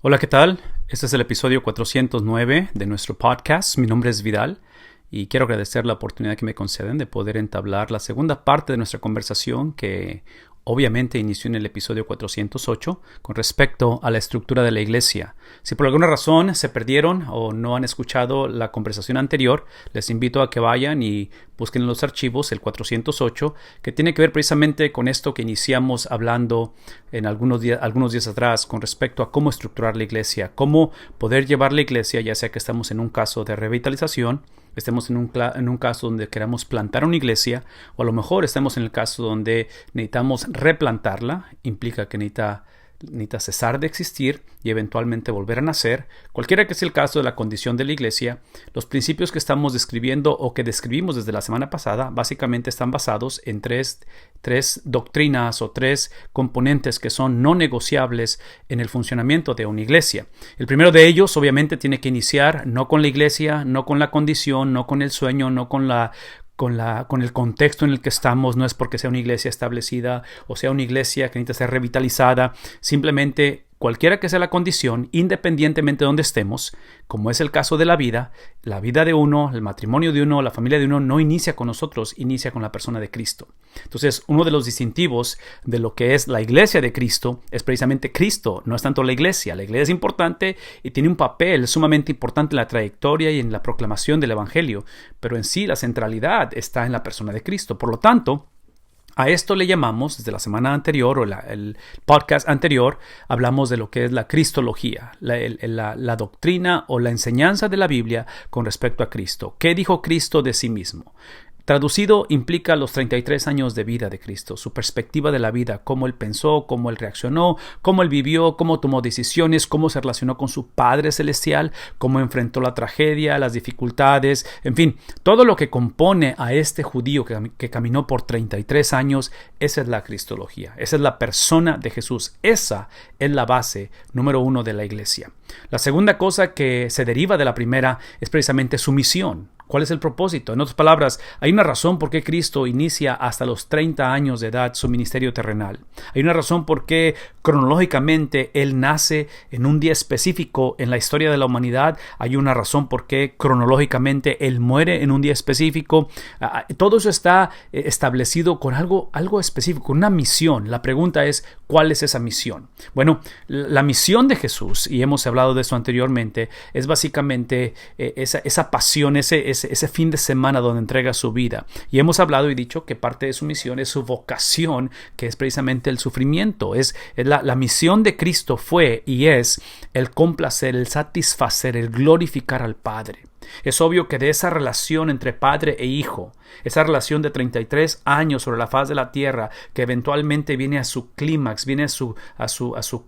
Hola, ¿qué tal? Este es el episodio 409 de nuestro podcast. Mi nombre es Vidal y quiero agradecer la oportunidad que me conceden de poder entablar la segunda parte de nuestra conversación que obviamente inició en el episodio 408 con respecto a la estructura de la iglesia. Si por alguna razón se perdieron o no han escuchado la conversación anterior, les invito a que vayan y busquen en los archivos el 408, que tiene que ver precisamente con esto que iniciamos hablando en algunos días atrás con respecto a cómo estructurar la iglesia, cómo poder llevar la iglesia, ya sea que estamos en un caso de revitalización, estemos en un caso donde queramos plantar una iglesia, o a lo mejor estamos en el caso donde necesitamos replantarla, implica que necesita cesar de existir y eventualmente volver a nacer. Cualquiera que sea el caso de la condición de la iglesia, los principios que estamos describiendo o que describimos desde la semana pasada básicamente están basados en tres doctrinas o tres componentes que son no negociables en el funcionamiento de una iglesia. El primero de ellos obviamente tiene que iniciar no con la iglesia, no con la condición, no con el sueño, no con el contexto en el que estamos. No es porque sea una iglesia establecida o sea una iglesia que necesita ser revitalizada. Simplemente cualquiera que sea la condición, independientemente de donde estemos, como es el caso de la vida de uno, el matrimonio de uno, la familia de uno, no inicia con nosotros, inicia con la persona de Cristo. Entonces, uno de los distintivos de lo que es la iglesia de Cristo es precisamente Cristo, no es tanto la iglesia. La iglesia es importante y tiene un papel sumamente importante en la trayectoria y en la proclamación del evangelio, pero en sí la centralidad está en la persona de Cristo. Por lo tanto, a esto le llamamos, desde la semana anterior o el podcast anterior, hablamos de lo que es la cristología, la doctrina o la enseñanza de la Biblia con respecto a Cristo. ¿Qué dijo Cristo de sí mismo? Traducido implica los 33 años de vida de Cristo, su perspectiva de la vida, cómo él pensó, cómo él reaccionó, cómo él vivió, cómo tomó decisiones, cómo se relacionó con su Padre Celestial, cómo enfrentó la tragedia, las dificultades, en fin, todo lo que compone a este judío que caminó por 33 años, esa es la cristología, esa es la persona de Jesús, esa es la base número uno de la iglesia. La segunda cosa que se deriva de la primera es precisamente su misión. ¿Cuál es el propósito? En otras palabras, hay una razón por qué Cristo inicia hasta los 30 años de edad su ministerio terrenal. Hay una razón por qué cronológicamente Él nace en un día específico en la historia de la humanidad. Hay una razón por qué cronológicamente Él muere en un día específico. Todo eso está establecido con algo específico, con una misión. La pregunta es, ¿cuál es esa misión? Bueno, la misión de Jesús, y hemos hablado de eso anteriormente, es básicamente esa pasión, ese fin de semana donde entrega su vida. Y hemos hablado y dicho que parte de su misión es su vocación, que es precisamente el sufrimiento. La misión de Cristo fue y es el complacer, el satisfacer, el glorificar al Padre. Es obvio que de esa relación entre padre e hijo, esa relación de 33 años sobre la faz de la tierra, que eventualmente viene a su clímax, viene a su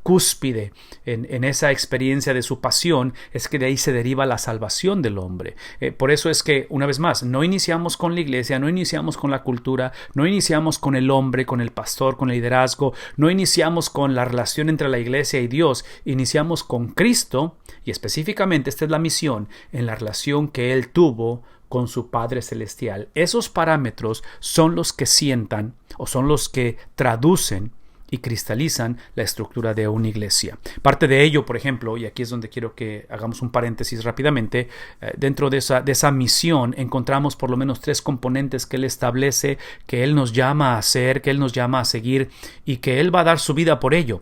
cúspide en esa experiencia de su pasión, es que de ahí se deriva la salvación del hombre. Por eso es que, una vez más, no iniciamos con la iglesia, no iniciamos con la cultura, no iniciamos con el hombre, con el pastor, con el liderazgo, no iniciamos con la relación entre la iglesia y Dios, iniciamos con Cristo, y específicamente esta es la misión en la relación que Él tuvo con su Padre Celestial. Esos parámetros son los que sientan o son los que traducen y cristalizan la estructura de una iglesia. Parte de ello, por ejemplo, y aquí es donde quiero que hagamos un paréntesis rápidamente, dentro de esa misión encontramos por lo menos tres componentes que Él establece, que Él nos llama a hacer, que Él nos llama a seguir y que Él va a dar su vida por ello.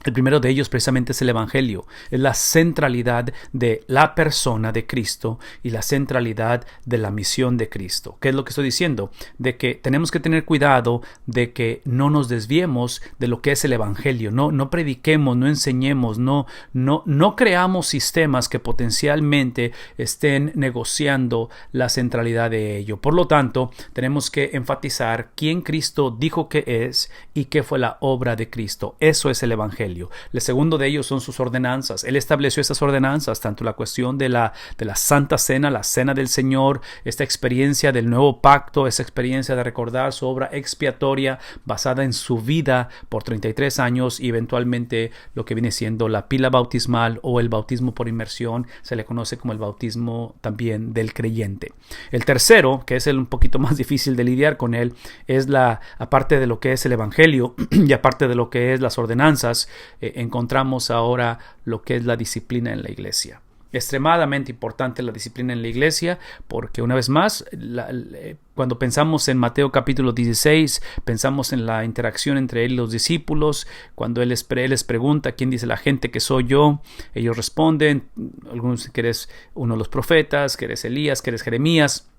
El primero de ellos precisamente es el Evangelio, es la centralidad de la persona de Cristo y la centralidad de la misión de Cristo. ¿Qué es lo que estoy diciendo? De que tenemos que tener cuidado de que no nos desviemos de lo que es el Evangelio, no prediquemos, no enseñemos, no creamos sistemas que potencialmente estén negociando la centralidad de ello. Por lo tanto, tenemos que enfatizar quién Cristo dijo que es y qué fue la obra de Cristo. Eso es el Evangelio. El segundo de ellos son sus ordenanzas. Él estableció estas ordenanzas, tanto la cuestión de la Santa Cena, la Cena del Señor, esta experiencia del nuevo pacto, esa experiencia de recordar su obra expiatoria basada en su vida por 33 años y eventualmente lo que viene siendo la pila bautismal o el bautismo por inmersión, se le conoce como el bautismo también del creyente. El tercero, que es un poquito más difícil de lidiar con él, es aparte de lo que es el Evangelio y aparte de lo que es las ordenanzas, encontramos ahora lo que es la disciplina en la iglesia. Extremadamente importante la disciplina en la iglesia, porque una vez más, cuando pensamos en Mateo capítulo 16, pensamos en la interacción entre él y los discípulos. Cuando él les pregunta quién dice la gente que soy yo, ellos responden, algunos dicen que eres uno de los profetas, que eres Elías, que eres Jeremías.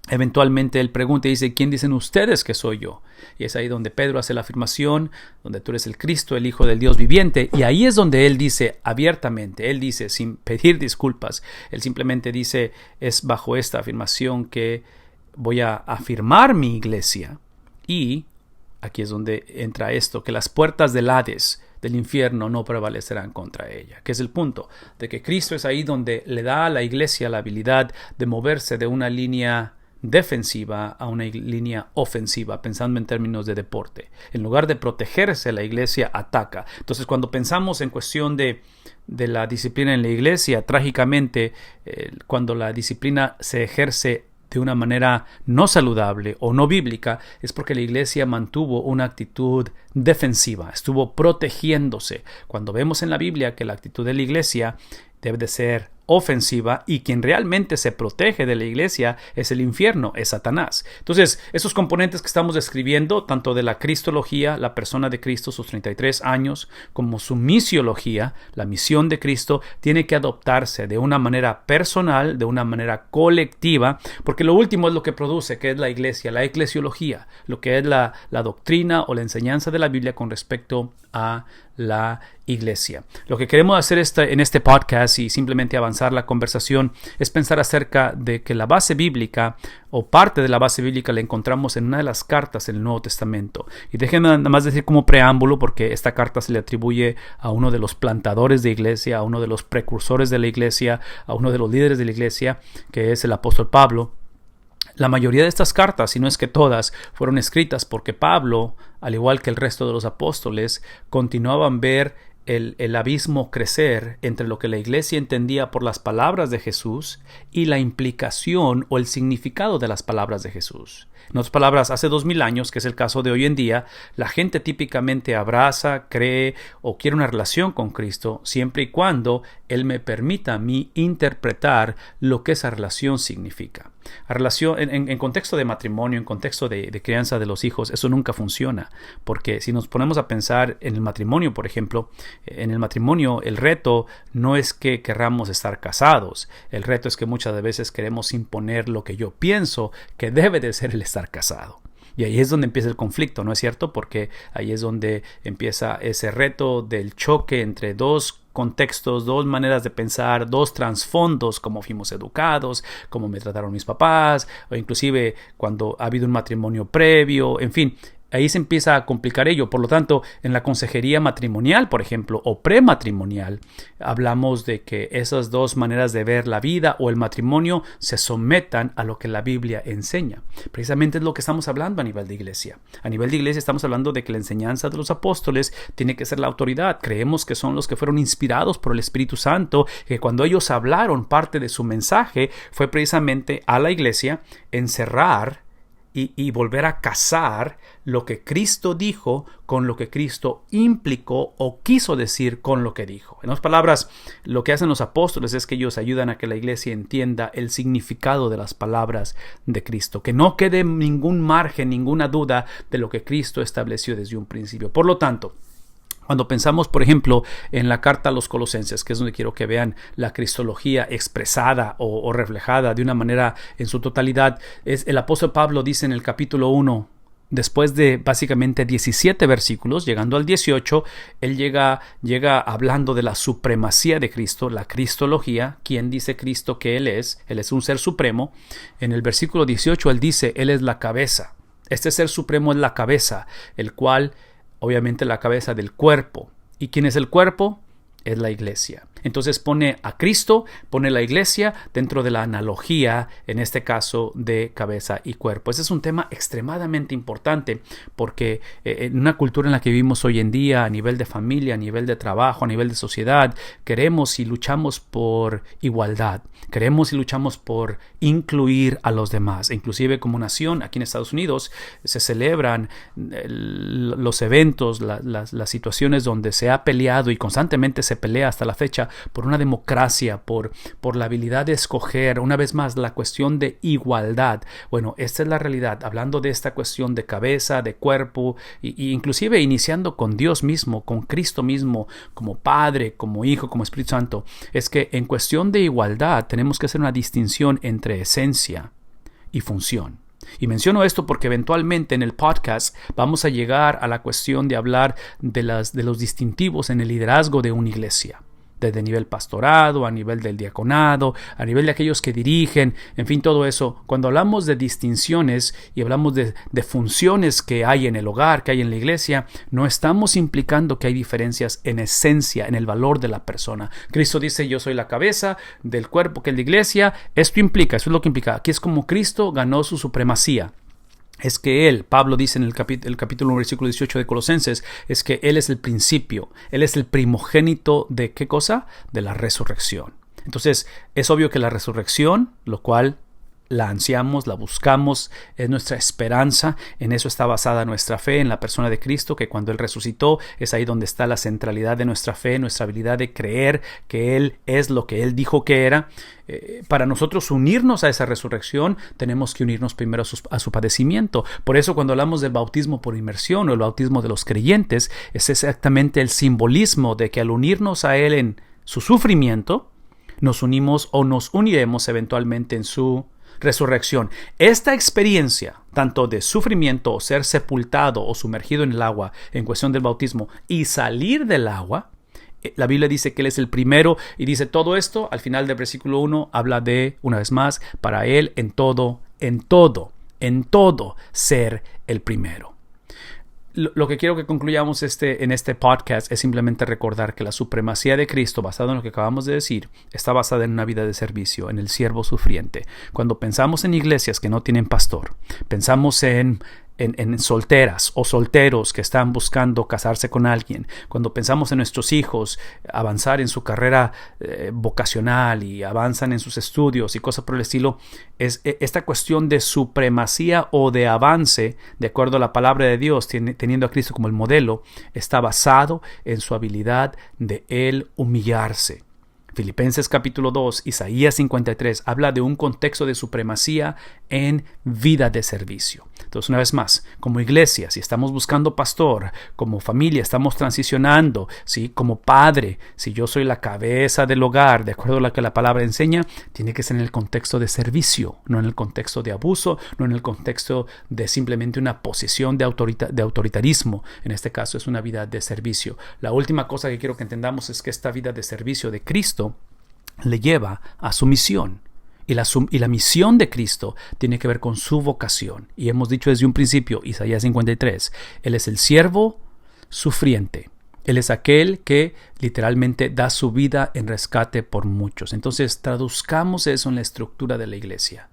Eventualmente él pregunta y dice, ¿quién dicen ustedes que soy yo? Y es ahí donde Pedro hace la afirmación, donde tú eres el Cristo, el Hijo del Dios viviente. Y ahí es donde él dice abiertamente, él dice sin pedir disculpas, él simplemente dice, es bajo esta afirmación que voy a afirmar mi iglesia. Y aquí es donde entra esto, que las puertas del Hades, del infierno, no prevalecerán contra ella, que es el punto, de que Cristo es ahí donde le da a la iglesia la habilidad de moverse de una línea defensiva a una línea ofensiva, pensando en términos de deporte. En lugar de protegerse, la iglesia ataca. Entonces, cuando pensamos en cuestión de la disciplina en la iglesia, trágicamente, cuando la disciplina se ejerce de una manera no saludable o no bíblica, es porque la iglesia mantuvo una actitud defensiva, estuvo protegiéndose. Cuando vemos en la Biblia que la actitud de la iglesia debe de ser ofensiva, y quien realmente se protege de la iglesia es el infierno, es Satanás. Entonces, esos componentes que estamos describiendo, tanto de la cristología, la persona de Cristo, sus 33 años, como su misiología, la misión de Cristo, tiene que adoptarse de una manera personal, de una manera colectiva, porque lo último es lo que produce, que es la iglesia, la eclesiología, lo que es la doctrina o la enseñanza de la Biblia con respecto a la iglesia. Lo que queremos hacer en este podcast y simplemente avanzar la conversación es pensar acerca de que la base bíblica o parte de la base bíblica la encontramos en una de las cartas en el Nuevo Testamento. Y déjenme nada más decir como preámbulo, porque esta carta se le atribuye a uno de los plantadores de iglesia, a uno de los precursores de la iglesia, a uno de los líderes de la iglesia, que es el apóstol Pablo. La mayoría de estas cartas, si no es que todas, fueron escritas porque Pablo, al igual que el resto de los apóstoles, continuaban ver el abismo crecer entre lo que la iglesia entendía por las palabras de Jesús y la implicación o el significado de las palabras de Jesús. En otras palabras, hace 2000 años, que es el caso de hoy en día, la gente típicamente abraza, cree o quiere una relación con Cristo siempre y cuando Él me permita a mí interpretar lo que esa relación significa. La relación, en contexto de matrimonio, en contexto de crianza de los hijos, eso nunca funciona, porque si nos ponemos a pensar en el matrimonio, por ejemplo, en el matrimonio el reto no es que querramos estar casados, el reto es que muchas veces queremos imponer lo que yo pienso que debe de ser el estar casado. Y ahí es donde empieza el conflicto, ¿no es cierto? Porque ahí es donde empieza ese reto del choque entre dos contextos, dos maneras de pensar, dos trasfondos, cómo fuimos educados, cómo me trataron mis papás, o inclusive cuando ha habido un matrimonio previo, en fin. Ahí se empieza a complicar ello. Por lo tanto, en la consejería matrimonial, por ejemplo, o prematrimonial, hablamos de que esas dos maneras de ver la vida o el matrimonio se sometan a lo que la Biblia enseña. Precisamente es lo que estamos hablando a nivel de iglesia. A nivel de iglesia estamos hablando de que la enseñanza de los apóstoles tiene que ser la autoridad. Creemos que son los que fueron inspirados por el Espíritu Santo, que cuando ellos hablaron, parte de su mensaje fue precisamente a la iglesia encerrar y volver a casar lo que Cristo dijo con lo que Cristo implicó o quiso decir con lo que dijo. En otras palabras, lo que hacen los apóstoles es que ellos ayudan a que la iglesia entienda el significado de las palabras de Cristo, que no quede ningún margen, ninguna duda de lo que Cristo estableció desde un principio. Por lo tanto, cuando pensamos, por ejemplo, en la carta a los Colosenses, que es donde quiero que vean la cristología expresada o reflejada de una manera en su totalidad, el apóstol Pablo dice en el capítulo 1, después de básicamente 17 versículos, llegando al 18, él llega hablando de la supremacía de Cristo, la cristología, quién dice Cristo que Él es un ser supremo. En el versículo 18 él dice, Él es la cabeza. Este ser supremo es la cabeza, el cual obviamente la cabeza del cuerpo. ¿Y quién es el cuerpo? es la iglesia. Entonces pone a Cristo, pone la iglesia dentro de la analogía, en este caso, de cabeza y cuerpo. Ese es un tema extremadamente importante porque en una cultura en la que vivimos hoy en día, a nivel de familia, a nivel de trabajo, a nivel de sociedad, queremos y luchamos por igualdad. Queremos y luchamos por incluir a los demás. Inclusive como nación, aquí en Estados Unidos, se celebran los eventos, las situaciones donde se ha peleado y constantemente se pelea hasta la fecha por una democracia, por la habilidad de escoger, una vez más, la cuestión de igualdad. Bueno, esta es la realidad, hablando de esta cuestión de cabeza, de cuerpo, y inclusive iniciando con Dios mismo, con Cristo mismo, como Padre, como Hijo, como Espíritu Santo, es que en cuestión de igualdad tenemos que hacer una distinción entre esencia y función. Y menciono esto porque eventualmente en el podcast vamos a llegar a la cuestión de hablar de los distintivos en el liderazgo de una iglesia, desde nivel pastorado, a nivel del diaconado, a nivel de aquellos que dirigen, en fin, todo eso. Cuando hablamos de distinciones y hablamos de funciones que hay en el hogar, que hay en la iglesia, no estamos implicando que hay diferencias en esencia, en el valor de la persona. Cristo dice, yo soy la cabeza del cuerpo que es la iglesia. Esto implica, eso es lo que implica. Aquí es como Cristo ganó su supremacía. Es que Él, Pablo dice en el capítulo 1, versículo 18 de Colosenses, es que Él es el principio, Él es el primogénito de ¿qué cosa? De la resurrección. Entonces, es obvio que la resurrección, lo cual la ansiamos, la buscamos, es nuestra esperanza, en eso está basada nuestra fe, en la persona de Cristo, que cuando Él resucitó, es ahí donde está la centralidad de nuestra fe, nuestra habilidad de creer que Él es lo que Él dijo que era. Para nosotros unirnos a esa resurrección, tenemos que unirnos primero a su padecimiento. Por eso cuando hablamos del bautismo por inmersión o el bautismo de los creyentes, es exactamente el simbolismo de que al unirnos a Él en su sufrimiento, nos unimos o nos uniremos eventualmente en su resurrección. Esta experiencia, tanto de sufrimiento o ser sepultado o sumergido en el agua en cuestión del bautismo y salir del agua, la Biblia dice que Él es el primero y dice todo esto, al final del versículo 1 habla de, una vez más, para Él en todo ser el primero. Lo que quiero que concluyamos en este podcast es simplemente recordar que la supremacía de Cristo, basado en lo que acabamos de decir, está basada en una vida de servicio, en el siervo sufriente. Cuando pensamos en iglesias que no tienen pastor, pensamos en solteras o solteros que están buscando casarse con alguien, cuando pensamos en nuestros hijos avanzar en su carrera vocacional y avanzan en sus estudios y cosas por el estilo, es esta cuestión de supremacía o de avance, de acuerdo a la palabra de Dios, teniendo a Cristo como el modelo, está basado en su habilidad de Él humillarse. Filipenses capítulo 2, Isaías 53 habla de un contexto de supremacía en vida de servicio. Entonces, una vez más, como iglesia, si estamos buscando pastor, como familia estamos transicionando, ¿sí? Como padre, si yo soy la cabeza del hogar, de acuerdo a lo que la palabra enseña, tiene que ser en el contexto de servicio, no en el contexto de abuso, no en el contexto de simplemente una posición de autoritarismo. En este caso es una vida de servicio. La última cosa que quiero que entendamos es que esta vida de servicio de Cristo le lleva a su misión. Y la misión de Cristo tiene que ver con su vocación. Y hemos dicho desde un principio, Isaías 53, Él es el siervo sufriente. Él es aquel que literalmente da su vida en rescate por muchos. Entonces, traduzcamos eso en la estructura de la iglesia.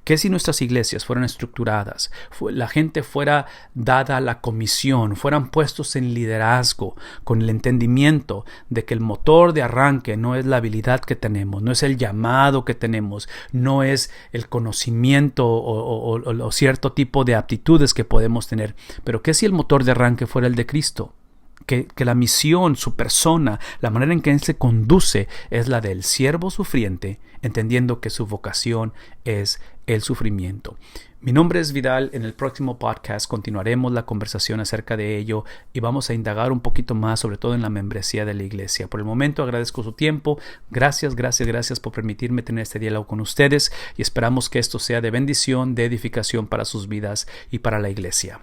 ¿Qué si nuestras iglesias fueran estructuradas, la gente fuera dada la comisión, fueran puestos en liderazgo, con el entendimiento de que el motor de arranque no es la habilidad que tenemos, no es el llamado que tenemos, no es el conocimiento o cierto tipo de aptitudes que podemos tener, pero qué si el motor de arranque fuera el de Cristo? Que la misión, su persona, la manera en que Él se conduce es la del siervo sufriente, entendiendo que su vocación es el sufrimiento. Mi nombre es Vidal. En el próximo podcast continuaremos la conversación acerca de ello y vamos a indagar un poquito más, sobre todo en la membresía de la iglesia. Por el momento agradezco su tiempo. Gracias por permitirme tener este diálogo con ustedes y esperamos que esto sea de bendición, de edificación para sus vidas y para la iglesia.